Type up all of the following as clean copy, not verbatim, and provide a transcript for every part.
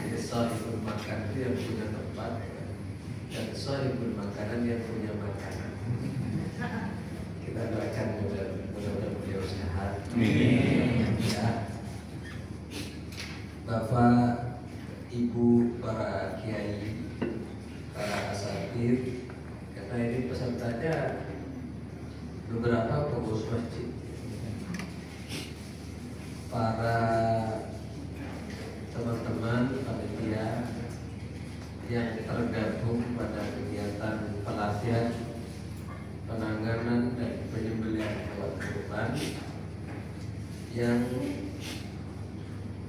Jadi sahibul makan itu yang punya tempat, dan sahibul makanan yang punya makanan. Kita doakan mudah-mudahan beliau sehat. Ya. Bapak, Ibu, para kiai, para asatidz, karena ini pesertanya beberapa pengurus masjid, para teman-teman panitia yang tergabung pada kegiatan pelatihan, penanganan dan penyembelihan hewan kurban yang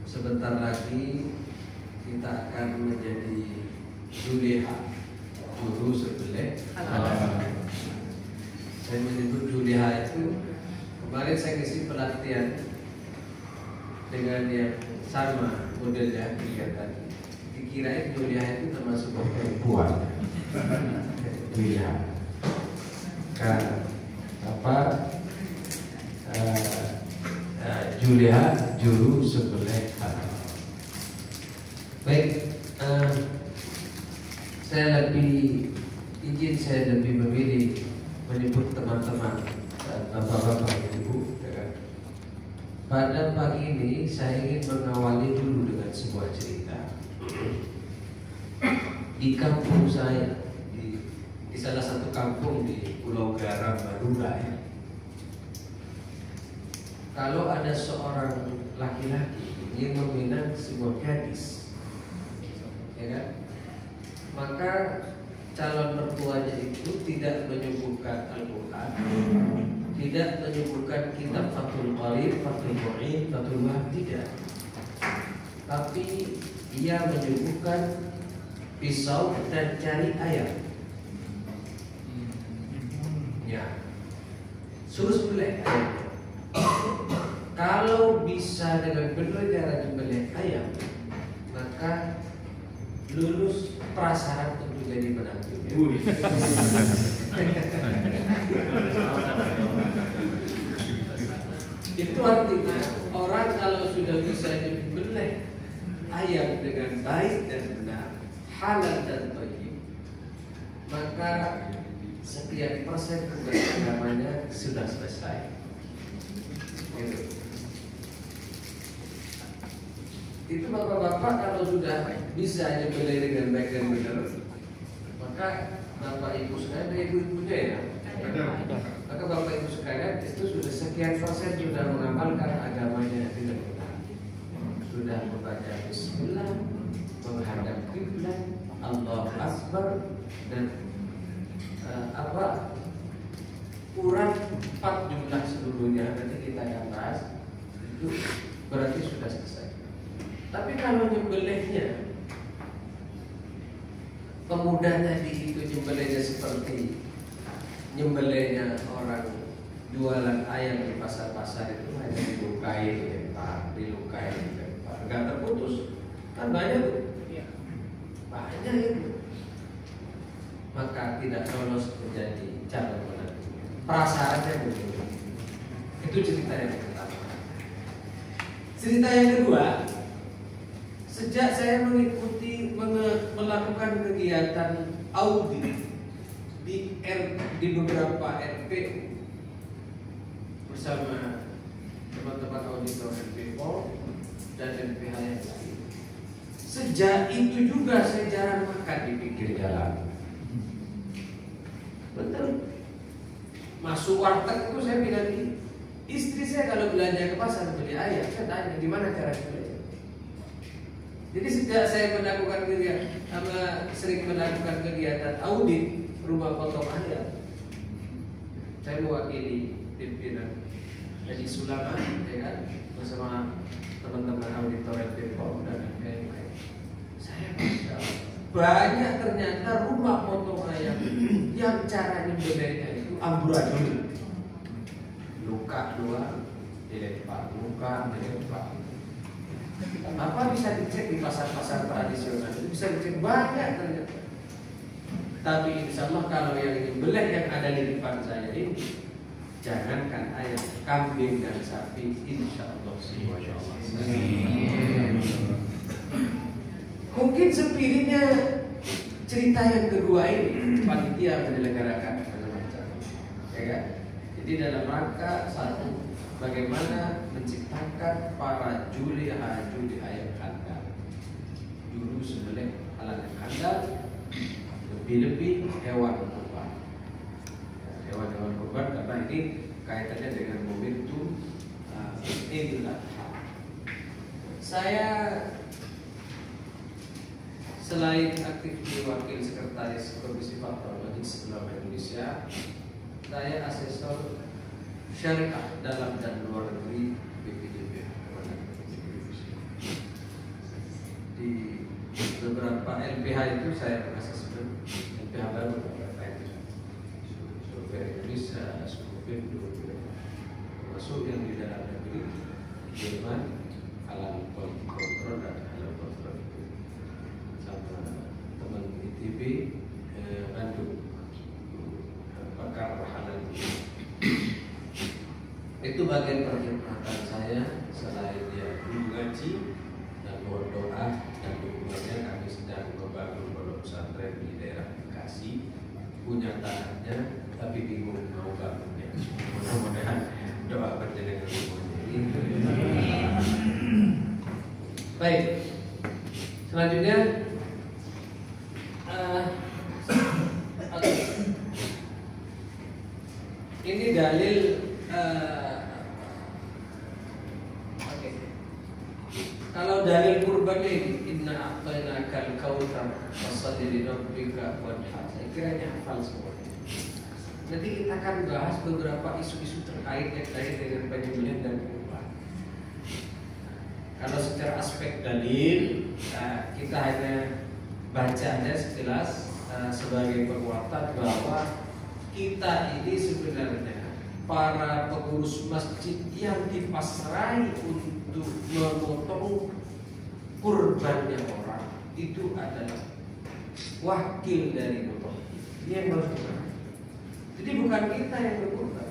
sebentar lagi kita akan menjadi Juleha, juru sembelih. Saya menyebut Juleha itu, kemarin saya ngisi pelatihan dengan yang sama modelnya kegiatan. Dikirain Juleha itu termasuk perempuan. Juleha. Juleha, juru sembelih haram. Baik, saya lebih memilih menyebut teman-teman dan bapak-bapak, ibu. Pada pagi ini saya ingin mengawali dulu dengan sebuah cerita. Di kampung saya, di salah satu kampung di Pulau Garam, Madura, ya. Kalau ada seorang laki-laki yang meminang sebuah gadis, ya kan? Maka calon mertuanya itu tidak menyebutkan Al-Quran, tidak menyebutkan kitab Fathul Qarib, Fathul Mu'in, Fathul Wahab, tidak. Tapi ia menyebutkan pisau dan cari ayam. Ya, suruh sembelih ayam. Kalau bisa dengan benar cara sembelih ayam, maka lulus prasyarat untuk jadi menantu. Itu artinya orang kalau sudah bisa menyembelih ayam dengan baik dan benar, halal dan thayyib, maka sekian persen tugas agamanya sudah selesai. Itu bapak-bapak kalau sudah bisa nyembelih dengan baik dan benar, maka bapak ibu sekalian, ibu-ibunya ya, maka bapak ibu sekalian itu sudah sekian persen sudah mengamalkan agamanya dengan benar, sudah membaca Bismillah, menghadap kiblat, Allahu Akbar, dan kurang 4 jumlah seluruhnya nanti kita akan bahas, itu berarti sudah selesai. Tapi kalau nyembelihnya pemuda tadi itu nyembelihnya seperti nyembelihnya orang jualan ayam di pasar-pasar, itu hanya dilukai, nggak terputus, kan banyak tuh, banyak itu, maka tidak lolos menjadi calon menantu. Prasyaratnya begitu. Itu cerita yang pertama. Cerita yang kedua, sejak saya melakukan kegiatan audit di beberapa RP bersama teman-teman auditor RPO dan NPH yang lain, sejak itu juga saya jarang makan di pinggir jalan. Betul. Masuk warteg itu saya bilang, istri saya kalau belanja ke pasar beli ayam, saya tanya gimana cara beli. Jadi sejak saya melakukan sering melakukan kegiatan audit rumah potong ayam, saya mewakili pimpinan Haji Sulaiman, ya kan, bersama teman-teman auditor LPPOM dan lain-lain. Saya banyak ternyata rumah potong ayam yang cara nyembelihnya itu amburadul, luka dua, dilempar, luka, dilempar. Apa bisa dicek di pasar-pasar tradisional itu bisa dicek banyak ternyata. Tapi insya Allah kalau yang nyembelih yang ada di depan saya ini, jangankan ayam, kambing dan sapi, insya Allah sih, masya Allah. mungkin spiritnya cerita yang kedua ini panitia menyelenggarakan macam-macam, ya kan? Jadi dalam rangka satu, bagaimana menciptakan para juli yang handal, juru sembelih alat yang handal, lebih-lebih hewan kurban. Hewan-hewan kurban karena ini kaitannya dengan momentum Idul Adha. Saya selain aktif di Wakil Sekretaris Komisi Fatwa Majelis Ulama Indonesia, saya asesor syariah dalam dan luar negeri BPJB. Di beberapa LPH itu saya berasesmen, LPH baru survei Indonesia, survei termasuk yang di dalam negeri, Jerman, halal kontrol dan halal kontrol itu sama teman ITB Bandung, pakar halal. Itu bagian perjalanan saya. Selain dia guru ngaji dan mohon doa dan dukungannya, kami sedang membangun pondok pesantren di daerah Bekasi, punya tanahnya tapi bingung mau bangunnya. Mudah-mudahan doa berjalan semuanya. Baik, selanjutnya ini dalil kalau dalil kurban ini inna a'tainakal kautsar fashalli li rabbika wanhar. Saya kira ini hafal semua. Nanti kita akan bahas beberapa isu-isu terkait dengan penyembelihan dan kurban. Kalau secara aspek dalil kita hanya baca aja sekilas sebagai penguatan bahwa kita ini sebenarnya para pengurus masjid yang dipasrai untuk memotong kurbannya orang itu adalah wakil dari Allah. Ini yang harus kita. Jadi bukan kita yang berkurban.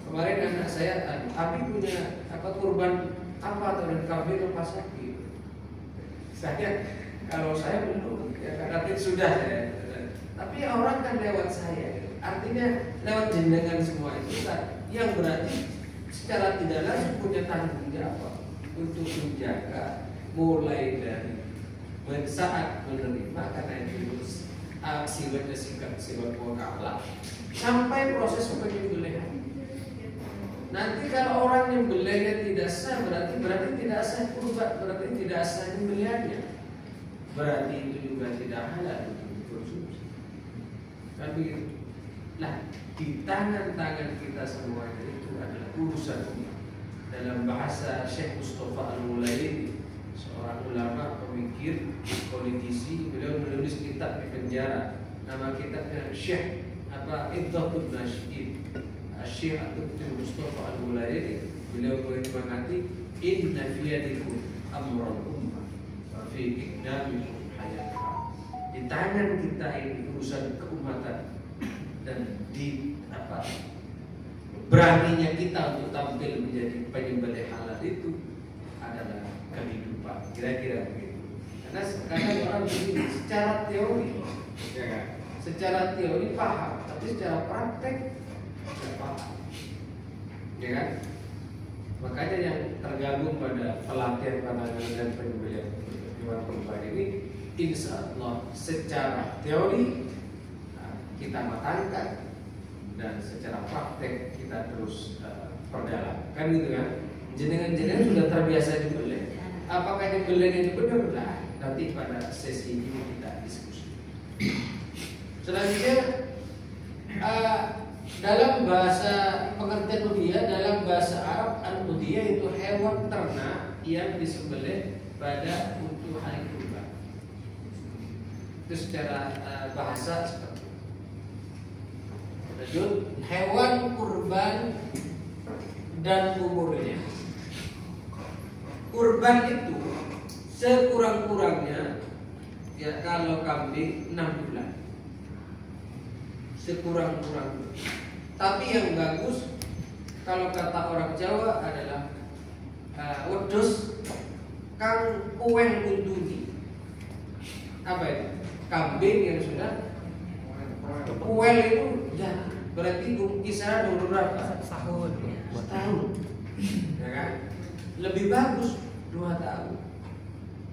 Kemarin anak saya, Abi punya kurban apa atau kambing apa sapi? Saya kalau saya belum, ya karena sudah ya. Tapi orang kan lewat saya. Artinya lewat jenengan semua itu kan, yang berarti secara tidak langsung punya tanggung jawab untuk menjaga mulai dari saat menerima karena itu siwat wakala sampai proses penyembelihan. Nanti kalau orang nyembelihnya tidak sah, berarti tidak sah kurban, berarti tidak sah nyembelihannya, berarti itu juga tidak halal untuk dikonsumsi. Kan begitu. Nah, di tangan-tangan kita semuanya itu adalah urusan umat. Dalam bahasa Syekh Mustafa Al-Mulaili, seorang ulama, pemikir, politisi, beliau menulis kitab di penjara. Nama kitabnya Syekh Idhatul Nasyid. Syekh Dr. Mustafa Al-Mulaili, beliau mengatakan inna fi yadikum amrul ummah wa fi iqdamikum hayatah. Di tangan kita ini urusan keumatan, dan di beraninya kita untuk tampil menjadi penyembelih halal itu adalah kehidupan. Kira-kira begitu. Karena kadang orang begini, secara teori, ya kan? Secara teori paham, tapi secara praktek tidak paham, ya kan? Makanya yang tergabung pada pelatihan penanganan dan penyembelihan hewan kurban ini, insya Allah secara teori kita matangkan dan secara praktek kita terus perdalam, kan gitu kan? Jenengan-jenengan sudah terbiasa dibeli. Apakah dibelinya itu benar? Nah, nanti pada sesi ini kita diskusi. Selanjutnya dalam bahasa pengertian udhiyah, dalam bahasa Arab al-udhiyah itu hewan ternak yang disembelih pada untuk hari kurban. Itu secara bahasa seperti hewan kurban dan umurnya. Kurban itu sekurang-kurangnya ya kalau kambing 6 bulan. Sekurang-kurangnya. Tapi yang bagus kalau kata orang Jawa adalah wedhus kang kuweng untuni. apa itu? Kambing yang sudah puel itu jangan. Berarti kisaran umur berapa? Setahun. Ya kan? Lebih bagus 2 tahun.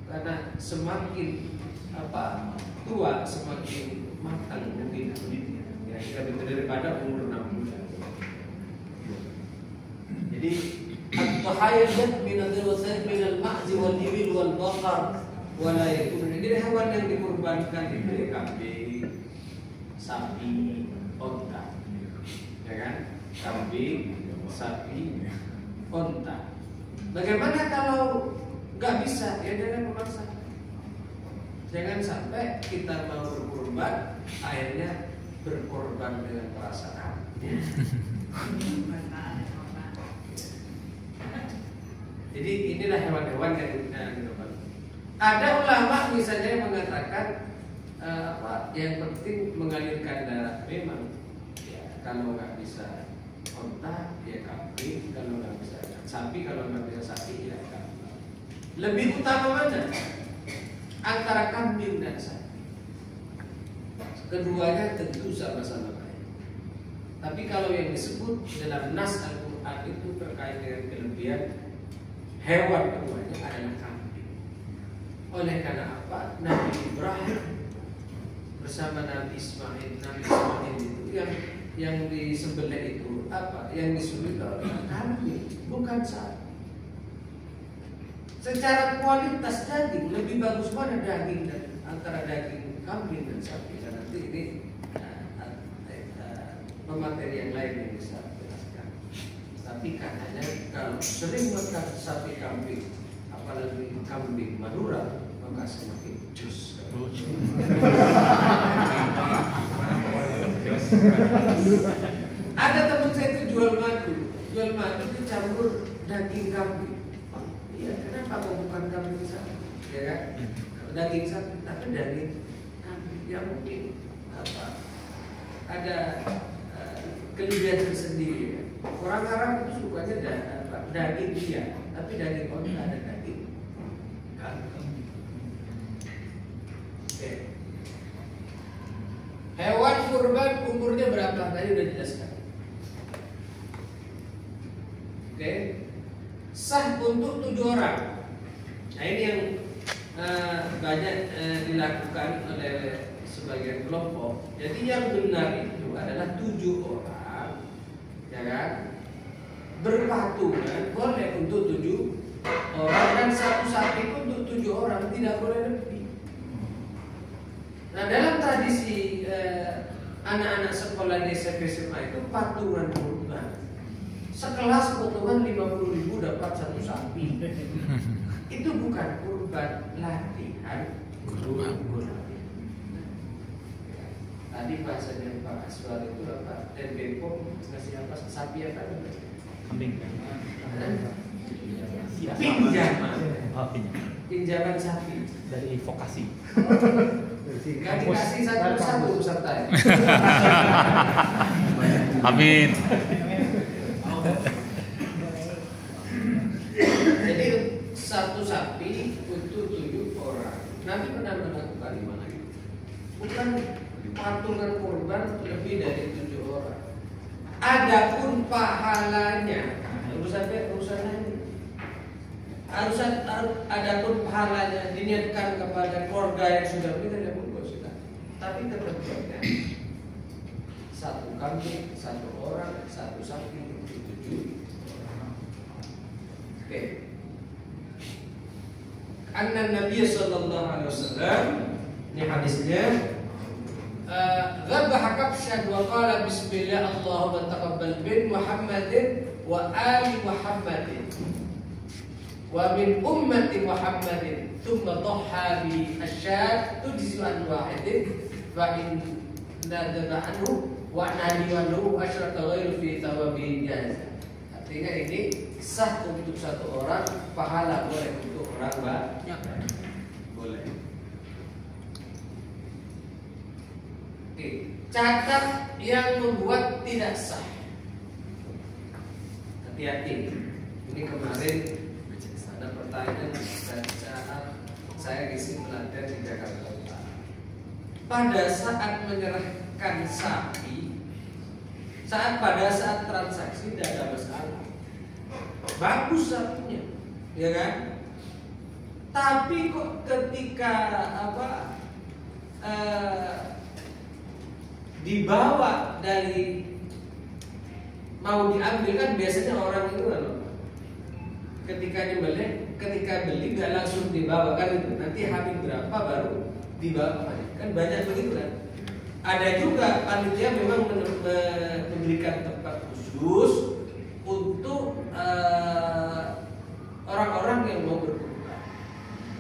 Karena semakin tua semakin matang mungkin. Ya kira begitu daripada umur 6 bulan. Jadi at-tahayyud min al-wasat min al-ma'z wal ibil wal baqar wala yakun. Jadi hewan yang dikurbankan itu ya kambing, sapi, unta. Ya kan? Kambing, sapi, unta. Bagaimana kalau nggak bisa? Ya jangan memaksa. Jangan sampai kita mau berkurban, akhirnya berkorban dengan perasaan. Jadi inilah hewan-hewan yang dikorban. Ada ulama misalnya yang mengatakan yang penting mengalirkan darah. Memang ya, kalau nggak bisa unta ya kambing, kalau nggak bisa sapi, kalau nggak bisa sapi ya kambing. Lebih utama mana antara kambing dan sapi? Keduanya tentu sama-sama baik. Tapi kalau yang disebut dalam nas Al-Quran itu terkait dengan kelebihan hewan keduanya adalah kambing. Oleh karena apa? Nabi Ibrahim bersama Nabi Ismail itu yang disembelih itu apa? Yang disuruh adalah kambing, bukan sapi. Secara kualitas daging lebih bagus mana daging dan antara daging kambing dan sapi. Dan nanti ini pemateri yang lain yang bisa jelaskan. Tapi katanya kalau sering makan sapi kambing, apalagi kambing Madura, maka semakin jus. Ada teman saya itu jual madu dicampur daging kambing. Ya, kenapa kok bukan kambing sapi? Ya kan? Daging sapi, tapi daging kambing. Ya mungkin ada kelebihan tersendiri. Ya. Orang Arab itu sukanya daging dia, tapi daging onta ada daging kambing. Oke. Hewan kurban umurnya berapa? Tadi udah jelaskan. Oke. Sah untuk 7 orang. Nah ini yang banyak dilakukan oleh sebagian kelompok. Jadi yang benar itu adalah 7 orang, ya kan? Berpatungan boleh untuk 7 orang dan satu sapi untuk 7 orang, tidak boleh lebih. Nah dalam tradisi anak-anak sekolah di SMA itu patungan kurban. Sekelas potongan 50.000 dapat 1 sapi. Itu bukan kurban, latihan kurban. Tadi bahasanya Pak Aswar itu apa? Dan Bepom ngasih apa? Sapi apa? Kambing. Pinjaman. Pinjaman sapi Dari vokasi. Gak dikasih satu peserta. Amin. Jadi 1 sapi untuk 7 orang. Nabi pernah melakukan 5 itu. Bukan patungan kurban lebih dari 7 orang. Adapun pahalanya, adapun pahalanya diniatkan kepada keluarga yang sudah kita tidak sudah. Tapi terbentuknya 1 kambing, 1 orang, 1 sapi untuk 7. Oke. Anna Nabi sallallahu alaihi wasallam, ini hadisnya, Ghabah kabshan wa qala bismillah Allahumma taqabbal min Muhammadin wa ali Muhammadin wa min ummati Muhammadin thumma dhahha bi asyad tujzi an wahidin fa in nadaba anhu wa nadiwanu asyrata ghairu fi thawabi jazah. Artinya ini sah untuk 1 orang, pahala boleh untuk orang banyak. Boleh. Oke, catat yang membuat tidak sah. Hati-hati. Ini kemarin ada pertanyaan saat saya isi pelatihan di Jakarta Utara. pada saat menyerahkan sapi, pada saat transaksi tidak ada masalah, bagus sapinya, ya kan? Tapi kok ketika dibawa dari mau diambil kan biasanya orang itu kan, ketika beli nggak langsung dibawa kan itu, nanti habis berapa baru dibawa kan, banyak begitu kan. Ada juga panitia memang memberikan tempat khusus untuk orang-orang yang mau berkurban.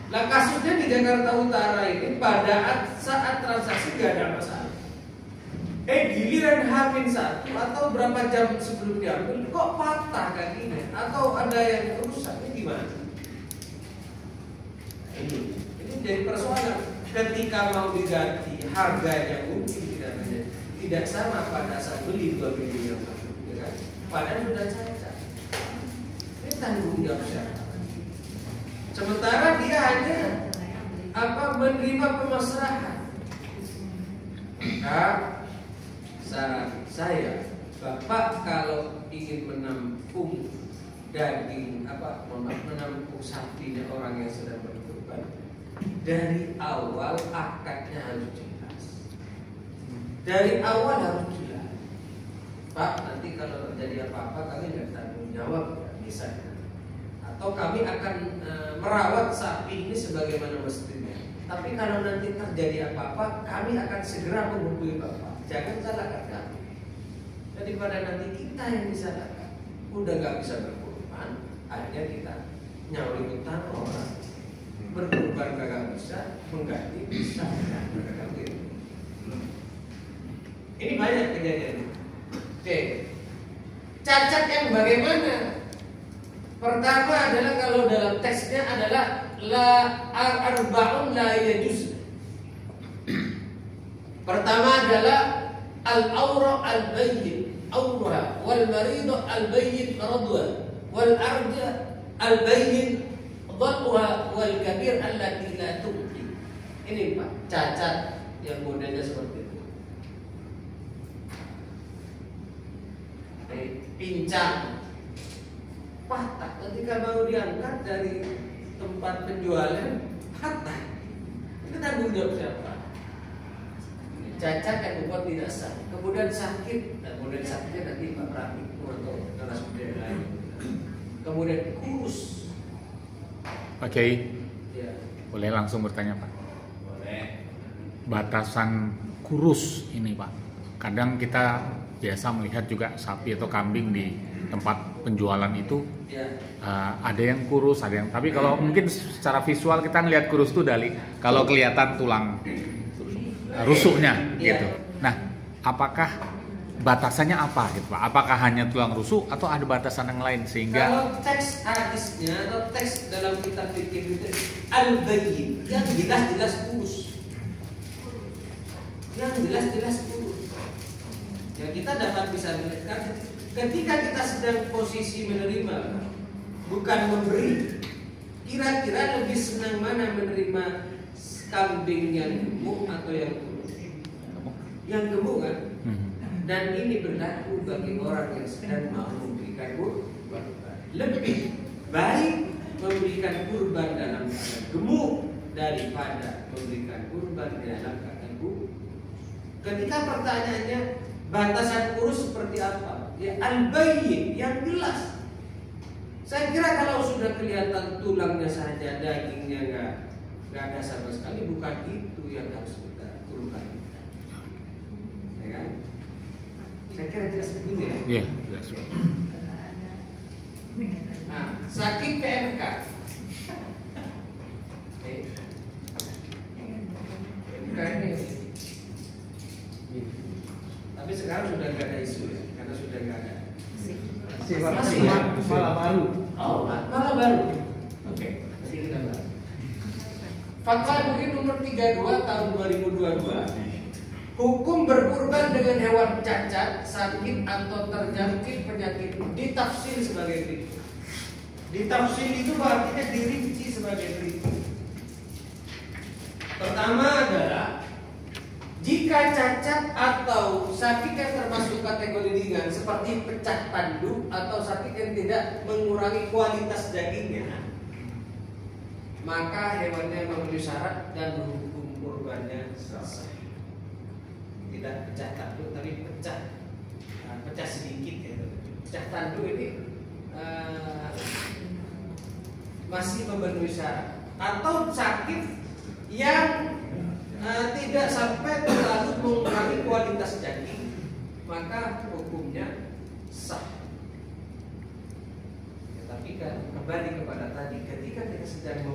Nah kasusnya di Jakarta Utara ini pada saat transaksi nggak ada masalah. Giliran H-1 atau berapa jam sebelum diambil kok patah kakinya atau ada yang rusak, ini gimana? Ini jadi persoalan. Ketika mau diganti harganya mungkin tidak sama pada saat beli 2 minggu yang lalu, ya kan? Padahal sudah cacat. Ini tanggung jawab siapa? Sementara dia hanya menerima pemasrahan. Maka saran saya, Bapak kalau ingin menampung daging menampung sapinya orang yang sedang berkorban, dari awal akadnya harus jelas. Dari awal harus jelas. Pak, nanti kalau terjadi apa-apa kami nggak tanggung jawab, misalnya. Atau kami akan merawat sapi ini sebagaimana mestinya. Tapi kalau nanti terjadi apa-apa, kami akan segera menghubungi Bapak. Jangan salahkan kami. Daripada nanti kita yang disalahkan, udah nggak bisa berkorban, akhirnya kita nyawri utang orang. Berkorban kagak bisa, mengganti bisa. Ini banyak kejadian. Oke. Cacat yang bagaimana? Pertama adalah kalau dalam teksnya adalah la arba'un la yajuz. Pertama adalah al-awra al-bayyin, awra wal marid al-bayyin radwa wal arja al-bayyin dhalwa wal kabir allati la tubqi. Ini Pak, cacat yang modelnya seperti itu. Pincang, patah ketika mau diangkat dari tempat penjualan, patah. Itu tanggung jawab siapa? Cacat yang membuat tidak sah, kemudian sakit, dan kemudian sakitnya nanti Pak Pratik atau narasumber lain. Kemudian kurus. Oke, Ya. boleh langsung bertanya Pak. Boleh. Batasan kurus ini Pak, kadang kita biasa melihat juga sapi atau kambing di tempat penjualan itu Ya. ada yang kurus, ada yang, tapi kalau mungkin secara visual kita ngelihat kurus tuh dari kalau kelihatan tulang rusuknya Ya. gitu. Nah, apakah batasannya apa gitu Pak? Apakah hanya tulang rusuk atau ada batasan yang lain sehingga Kalau teks hadisnya atau teks dalam kitab fikih itu al-bayyin, yang jelas-jelas kurus. Yang jelas-jelas kurus. Ya kita dapat bisa melihat ketika kita sedang posisi menerima, bukan memberi. Kira-kira lebih senang mana menerima kambing yang gemuk atau yang kurus? Yang gemuk kan? Dan ini berlaku bagi orang yang sedang mau memberikan kurban. Lebih baik memberikan kurban dalam keadaan gemuk daripada memberikan kurban dalam keadaan kurus. Ketika pertanyaannya batasan kurus seperti apa? Ya al-bayyin, yang jelas. Saya kira kalau sudah kelihatan tulangnya saja, dagingnya nggak ada sama sekali, bukan itu yang harus kita kurban. Ya kan? Saya kira jelas begini ya. Iya, jelas. Nah, sakit PMK. PMK ini. Tapi sekarang sudah nggak ada isu ya, karena sudah nggak ada. Masih malah baru. Oh, malah baru. Oke, masih kita bahas. Fatwa MUI nomor 32 tahun 2022. Hukum berkurban dengan hewan cacat, sakit atau terjangkit penyakit ditafsir sebagai berikut. Ditafsir itu artinya dirinci sebagai berikut. Pertama adalah sakit yang termasuk kategori ringan seperti pecah tanduk atau sakit yang tidak mengurangi kualitas dagingnya, maka hewannya memenuhi syarat dan hukum kurbannya sah. Tidak pecah tanduk tapi pecah sedikit ya. Pecah tanduk ini masih memenuhi syarat, atau sakit yang tidak sampai terlalu mengurangi kualitas daging, maka hukumnya sah. Tapi kan kembali kepada tadi, ketika kita sedang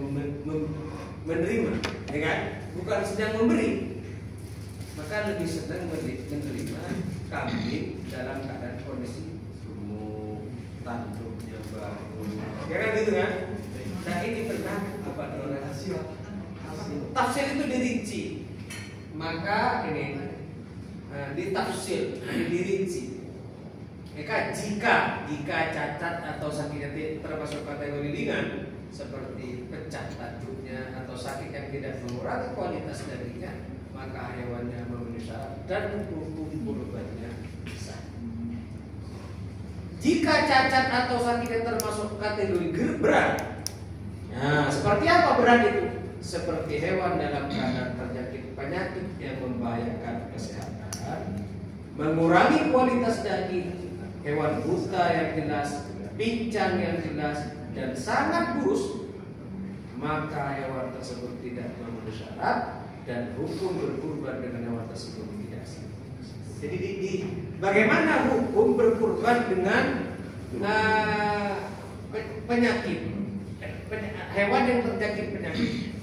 menerima, ya kan? Bukan sedang memberi, maka lebih senang menerima kambing dalam keadaan kondisi gemuk, tanduknya baru, ya kan gitu kan? Nah ini pernah apa namanya? Tafsir itu dirinci, maka ini ditafsir, dirinci. Maka jika cacat atau sakit termasuk kategori ringan seperti pecah tanduknya atau sakit yang tidak mengurangi kualitas dagingnya, maka hewannya memenuhi syarat dan hukum kurbannya sah. Jika cacat atau sakit yang termasuk kategori berat, nah seperti apa berat itu? Seperti hewan dalam keadaan terjangkit penyakit yang membahayakan kesehatan, mengurangi kualitas daging, hewan buta yang jelas, pincang yang jelas, dan sangat kurus, maka hewan tersebut tidak memenuhi syarat dan hukum berkurban dengan hewan tersebut tidak sah. Jadi bagaimana hukum berkurban dengan penyakit, hewan yang terjangkit penyakit?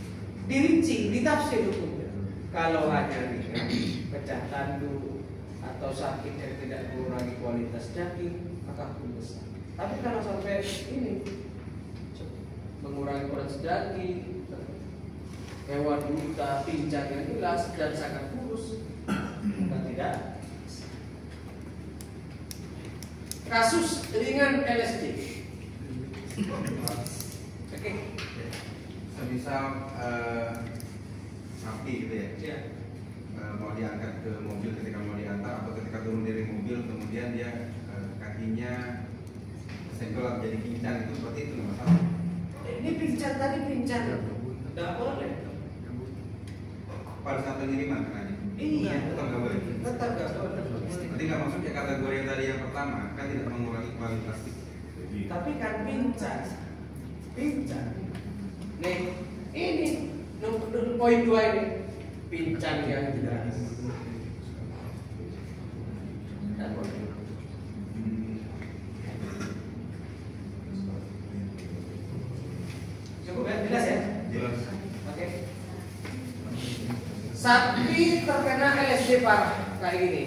Dirinci, ditafsir hukumnya. Kalau hanya ringan, pecah tanduk atau sakit yang tidak mengurangi kualitas daging, maka hukum besar. Tapi kalau sampai ini mengurangi kualitas daging, hewan buta, pincang yang jelas dan sangat kurus, maka tidak. Kasus ringan LSD. Oke. Misal sapi gitu ya, mau diangkat ke mobil, ketika mau diantar atau ketika turun dari mobil kemudian dia kakinya senggol jadi pincang, itu seperti itu nggak masalah. Ini pincang tadi pincang, nggak boleh. Pada saat pengiriman kan? Iya, tetap nggak boleh. Tetap nggak boleh. Berarti nggak masuk ya kategori yang tadi yang pertama, kan tidak mengurangi kualitas. Tapi kan pincang. Nih, ini poin 2 ini pincang yang jelas. Cukup ya, jelas ya? Jelas. Oke. Sapi terkena LSD parah kayak gini.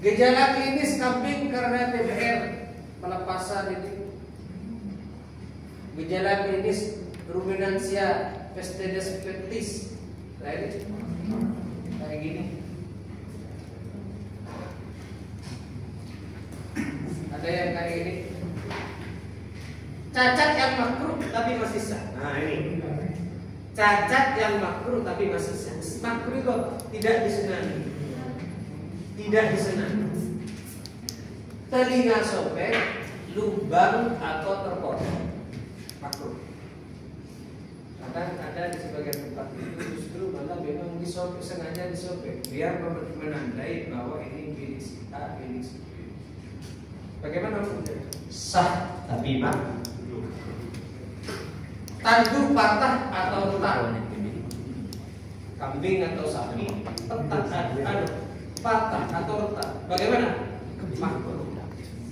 Gejala klinis kambing karena TBR pelepasan ini. Gejala klinis ruminansia Vestides pectis kayak gini. Ada yang kayak gini. Cacat yang makruh tapi masih sah. Nah ini cacat yang makruh tapi masih sah. Makruh itu tidak disenangi. Tidak disenangi. Telinga sobek, lubang atau terpotong, makruh. Kadang ada di sebagian tempat itu justru malah memang disobek, sengaja disobek biar menandai bahwa ini milik si A, milik si B. Bagaimana hukumnya? Sah tapi makruh. Tanduk patah atau retak, kambing atau sapi patah atau retak, bagaimana? Makruh.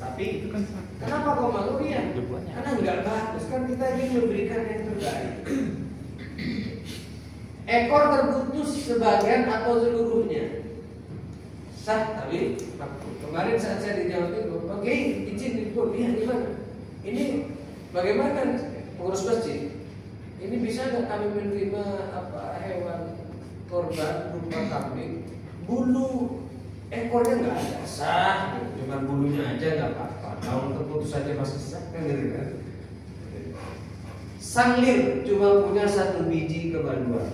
Tapi kenapa kok makruh ya? Karena nggak bagus, kan kita ingin memberikan yang terbaik. Ekor terputus sebagian atau seluruhnya, sah tapi makruh. Kemarin saat saya di Jawa Timur, oke, izin diukur, lihat di mana? Ini bagaimana pengurus masjid? Ini bisa nggak kami menerima hewan korban berupa kambing, bulu ekornya nggak ada, sah, cuma bulunya aja nggak apa-apa. Daun terputus saja masih sah, kan gitu kan? Sanglir cuma punya 1 biji kebaluan,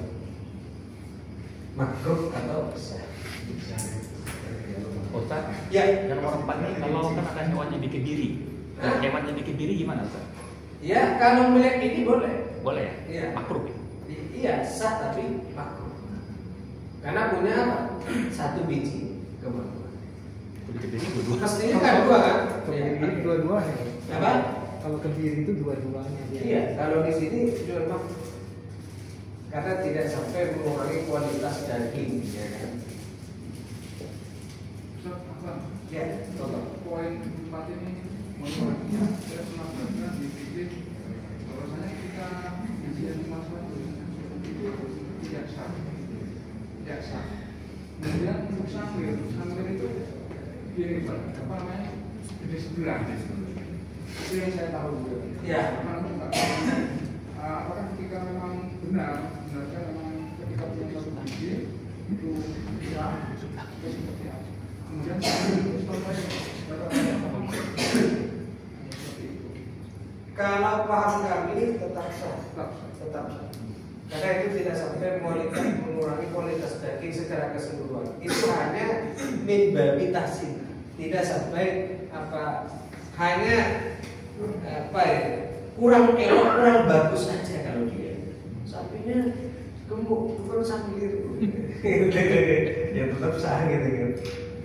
makruh atau sah. Ustaz, Ya, yang nomor 4 nih, kalau kan ada hewannya dikebiri, hewannya dikebiri gimana Ustaz? ya kalau melihat ini boleh. Boleh ya? Iya. Makruh. Iya, sah tapi makruh. Karena punya apa? Satu biji kemampuan. Dikebiri dua-dua. Mestinya kan dua kan? Kebiri dua-duanya. Apa? Kalau kebiri itu dua-duanya. Iya, kalau di sini memang karena tidak sampai mengurangi kualitas daging, ya kan? Ya, tolong. Poin 4 ini menurutnya saya pernah baca di titik bahwasanya kita ujian mahasiswa itu tidak sah, tidak sah. Kemudian untuk sambil itu gini Pak, apa namanya jadi sebelah. Itu yang saya tahu juga. Ya. Apakah ketika memang benarkah memang ketika punya satu biji itu bisa seperti apa? Kemudian kalau paham kami tetap sah, tetap sah. Karena itu tidak sampai mengurangi kualitas daging secara keseluruhan. Itu hanya min babi tahsin, tidak sampai hanya kurang elok, kurang bagus saja kalau dia. Sapinya gemuk, bukan sapi liru. Ya tetap sah gitu kan.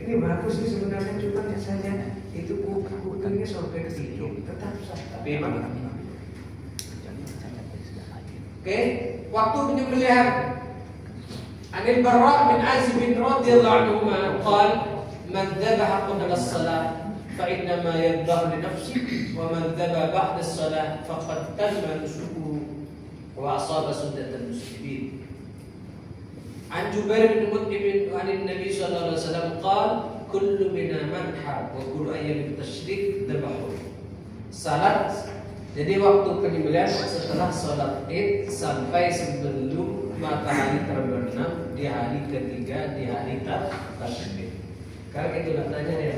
Ini bagus sih sebenarnya, cuma saja itu kupingnya sampai ke situ, tetap sah. Tapi memang oke, waktu penyembelihan. Anil Barra bin Azib bin radhiyallahu anhu qala man dhabaha qabla as-salah fa inna ma yadhbahu li nafsihi wa man dhabaha ba'da as-salah faqad tamma nusukuhu wa asaba sunnatal muslimin. An Jubair bin Mut'im an Nabi sallallahu alaihi wasallam qala kullu mina manha wa kullu ayyam tasyrik dhabahu. Salat, jadi waktu penyembelihan setelah sholat Id sampai sebelum matahari terbenam di hari ketiga di hari tasyrik. Kalau itu tanya ya.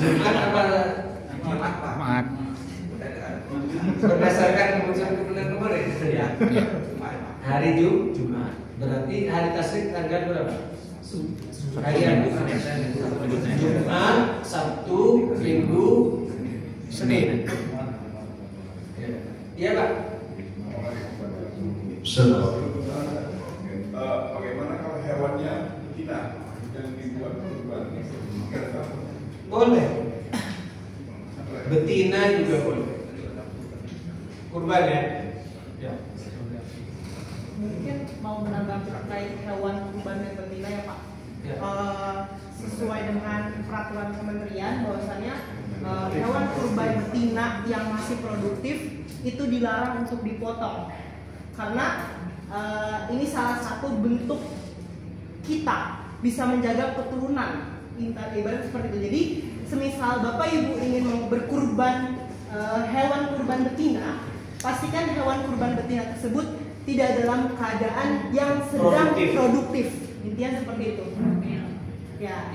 Jumat apa? Jumat. Berdasarkan keputusan kemarin. Ya. Hari Jumat. Berarti hari tasyrik tanggal berapa? Hari Jumat, Sabtu, Minggu, Senin. Iya Pak. Bagaimana kalau hewannya betina yang dibuat kurban? Boleh. Betina juga boleh. Kurban ya. Ya. Mungkin mau menanggapi terkait hewan kurban dan betina ya Pak. Ya. Sesuai dengan peraturan kementerian bahwasannya hewan kurban betina yang masih produktif itu dilarang untuk dipotong karena ini salah satu bentuk kita bisa menjaga keturunan, ibarat seperti itu. Jadi semisal Bapak Ibu ingin mau berkurban hewan kurban betina, pastikan hewan kurban betina tersebut tidak dalam keadaan yang sedang produktif. Intinya seperti itu. Ya.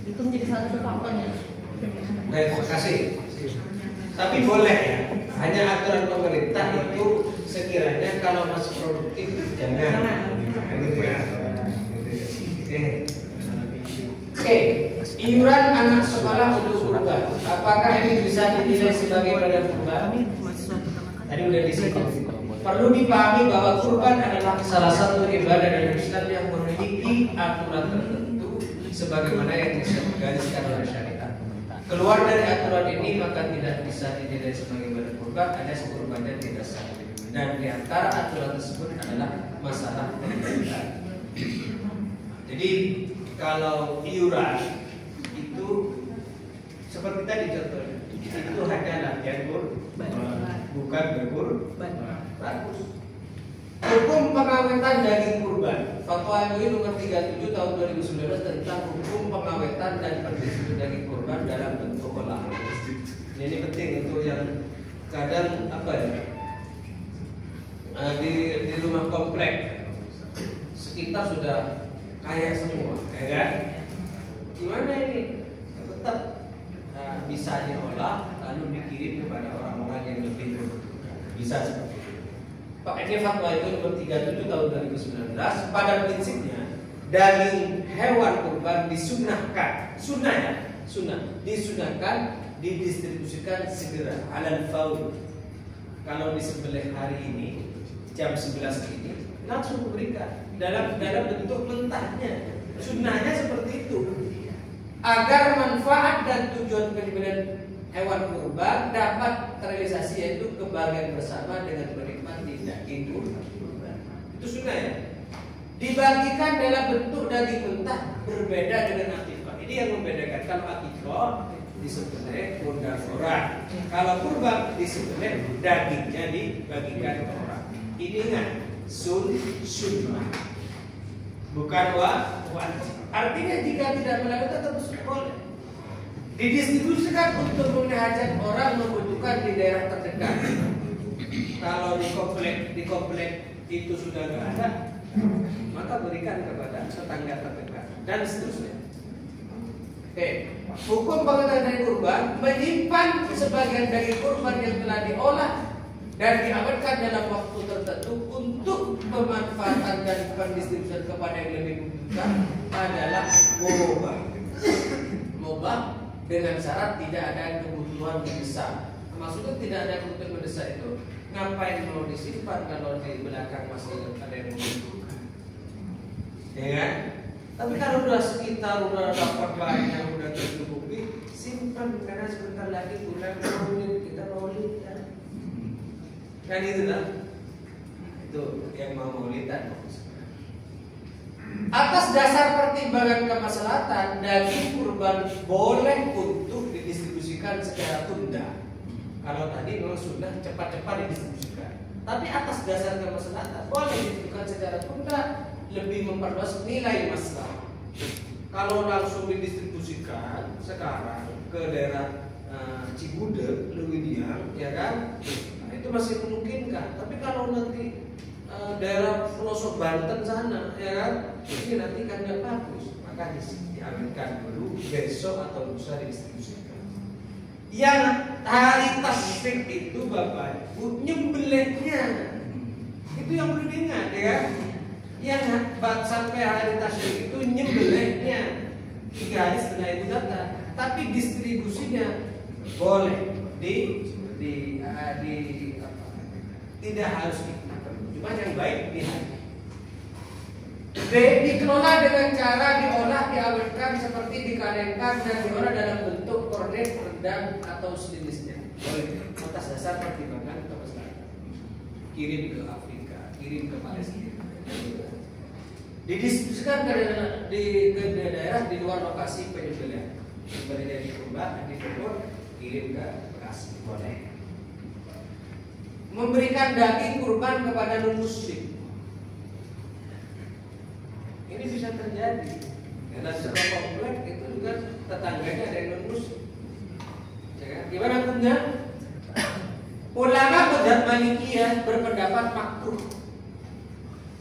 Itu menjadi salah satu faktornya. Baik, terima kasih. Tapi boleh ya. Hanya aturan pemerintah itu sekiranya kalau masih produktif jangan. Gitu ya. Oke. Iuran anak sekolah untuk kurban. Apakah ini bisa dinilai sebagai badan kurban? Tadi udah disinggung. Perlu dipahami bahwa kurban adalah salah satu ibadah dalam Islam yang memiliki aturan tertentu sebagaimana yang digariskan oleh syariat. Keluar dari aturan ini maka tidak bisa dinilai sebagai ibadah kurban, alias kurbannya tidak sah. Dan di antara aturan tersebut adalah masalah pemerintah. Jadi kalau iuran itu seperti tadi contohnya, itu hanyalah janggur, bukan berkurban. Bagus. Hukum pengawetan daging kurban. Fatwa MUI nomor 37 tahun 2019 tentang hukum pengawetan dan pendistribusian daging kurban dalam bentuk olahan. Ini penting untuk yang kadang di rumah komplek sekitar sudah kaya semua, ya kan? Gimana ini? Tetap bisa diolah lalu dikirim kepada orang-orang yang lebih membutuhkan. Bisa seperti itu. Pakainya fatwa itu nomor 37 tahun 2019. Pada prinsipnya daging hewan kurban disunahkan, sunnah disunahkan didistribusikan segera alal faul. Kalau disembelih hari ini jam 11 ini langsung berikan dalam bentuk mentahnya. Sunnahnya seperti itu agar manfaat dan tujuan penyembelihan hewan kurban dapat terrealisasi, yaitu kebahagiaan bersama dengan menikmati daging kurban. Itu sunnah ya. Dibagikan dalam bentuk daging mentah berbeda dengan akikah. Ini yang membedakan. Kalau akikah disembelih undang orang, kalau kurban disembelih dagingnya dibagikan ke orang. Ini ingat, sunnah bukan wajib. Artinya jika tidak melakukan tetap boleh. Didistribusikan untuk memenuhi hajat orang membutuhkan di daerah terdekat. Kalau di komplek itu sudah nggak ada, maka berikan kepada tetangga terdekat dan seterusnya. Oke, hukum pengenalan daging kurban menyimpan sebagian daging kurban yang telah diolah dan diawetkan dalam waktu tertentu untuk pemanfaatan dan pendistribusian kepada yang lebih membutuhkan adalah mubah dengan syarat tidak ada kebutuhan mendesak. Maksudnya tidak ada kebutuhan mendesak itu ngapain mau disimpan kalau di belakang masih ada yang membutuhkan, ya kan? Tapi kalau udah sekitar, udah dapat banyak, udah tercukupi, simpan karena sebentar lagi bulan maulid, kita maulid kan itu lah. Itu yang mau maulidan. Atas dasar pertimbangan kemaslahatan, daging kurban boleh untuk didistribusikan secara tunda. Kalau tadi memang sudah cepat-cepat didistribusikan, tapi atas dasar kemaslahatan boleh didistribusikan secara tunda, lebih memperluas nilai maslahat. Kalau langsung didistribusikan sekarang ke daerah Cibudek, Lewiliang, ya kan? Nah, itu masih memungkinkan. Tapi kalau nanti daerah pelosok Banten sana, ya kan? Ini nanti kan nggak bagus, maka diambilkan dulu besok atau lusa didistribusikan. Yang hari tasbih itu Bapak Ibu nyembelihnya itu yang perlu diingat, ya kan? Yang sampai hari tasbih itu nyembelihnya 3 hari setelah itu datang, tapi distribusinya boleh tidak harus cuma yang baik dikelola dengan cara diolah, diawetkan seperti dikadengkan dan diolah dalam bentuk kornet, rendang atau sejenisnya. Boleh atas dasar pertimbangan kemaslahatan. Kirim ke Afrika, kirim ke Palestina. Didistribusikan ke daerah di luar lokasi penyembelihan. Seperti dari kurban, di kebun, kirim ke Bekasi. Boleh. Memberikan daging kurban kepada non-muslim. Ini bisa terjadi karena sebuah komplek itu juga tetangganya ada yang non-muslim. Gimana hukumnya? Ulama mazhab Malikiyah berpendapat makruh.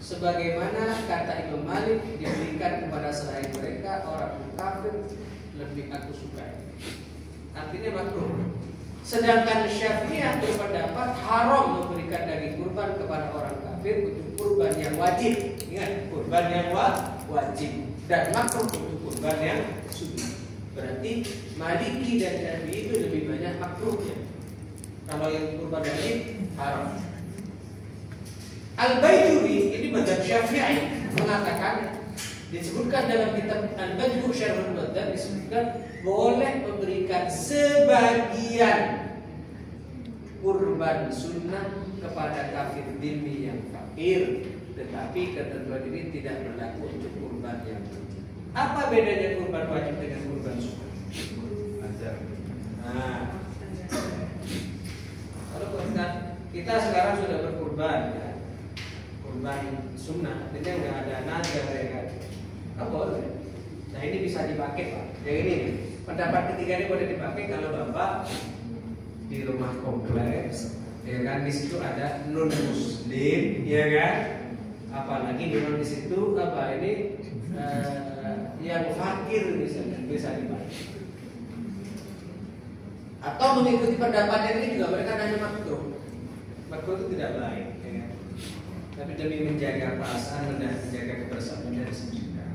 Sebagaimana kata Imam Malik, diberikan kepada selain mereka orang kafir lebih aku sukai. Artinya makruh. Sedangkan Syafi'iyah berpendapat haram memberikan daging kurban kepada orang kafir untuk kurban yang wajib. Ingat, kurban yang wajib dan makruh untuk kurban yang sunnah. Berarti Maliki dan Syafi'i itu lebih banyak makruhnya. Kalau yang kurban wajib haram. Al-Baijuri ini mazhab Syafi'i mengatakan, disebutkan dalam kitab Al-Majmu' Syarhul Madzhab, disebutkan boleh memberikan sebagian kurban sunnah kepada kafir dhimmi yang fakir, tetapi ketentuan ini tidak berlaku untuk kurban yang wajib. Apa bedanya kurban wajib dengan kurban sunnah? Nah, kalau kita sekarang sudah berkurban, ya, kurban sunnah, artinya nggak ada nazar, ya kan? Boleh. Nah ini bisa dipakai Pak. Yang ini pendapat ketiga ini boleh dipakai kalau Bapak di rumah kompleks, ya kan? Di situ ada non muslim, ya kan? Apalagi memang di situ apa ini yang fakir misalnya bisa dipakai. Atau mengikuti pendapat yang ini juga mereka hanya makruh. Makruh itu tidak baik, ya kan? tapi demi menjaga perasaan dan menjaga kebersamaan dari sejuta.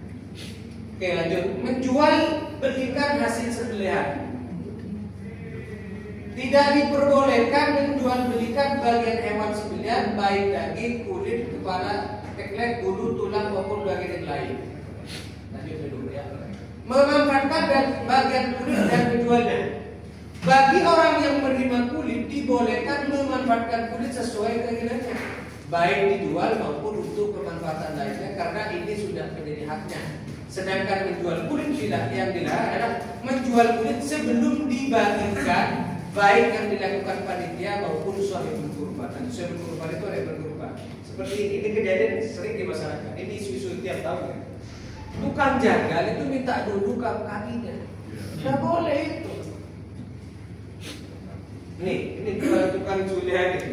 Oke, lanjut. Menjual belikan hasil sembelihan. Tidak diperbolehkan menjual belikan bagian hewan sembelihan baik daging, kulit, kepala, teklek, bulu, tulang maupun bagian yang lain. Lanjut dulu ya. Memanfaatkan bagian kulit dan menjualnya. Bagi orang yang menerima kulit dibolehkan memanfaatkan kulit sesuai keinginannya, baik dijual maupun untuk kemanfaatan lainnya, karena ini sudah menjadi haknya. Sedangkan menjual kulit yang dilarang adalah menjual kulit sebelum dibagikan, baik yang dilakukan panitia maupun sahibul kurban. Sahibul kurban itu ada berkurban. Seperti ini kejadian sering di masyarakat. Ini isu-isu tiap tahun ya. Tukang jagal itu minta duduk kakinya. Tidak boleh itu. Ini tukang julian ini.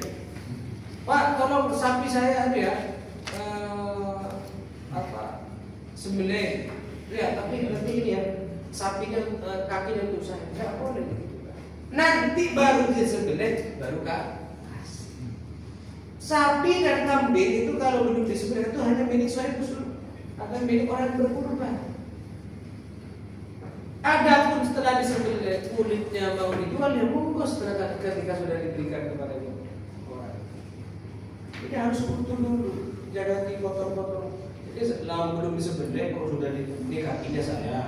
Pak, tolong sapi saya ya. Sembelih. Ya, tapi ini ya. Sapinya kakinya untuk saya. Tidak boleh gitu. Nanti baru disembelih, baru kasih. Sapi dan kambing itu kalau belum disembelih itu hanya milik sahib usul, atau milik orang yang berkurban. Adapun setelah disembelih kulitnya mau dijual ya monggo setelah ketika sudah diberikan kepada orang. Ini harus utuh dulu, jangan dipotong-potong. Jadi lawan belum disembelih kalau sudah ini kakinya saya,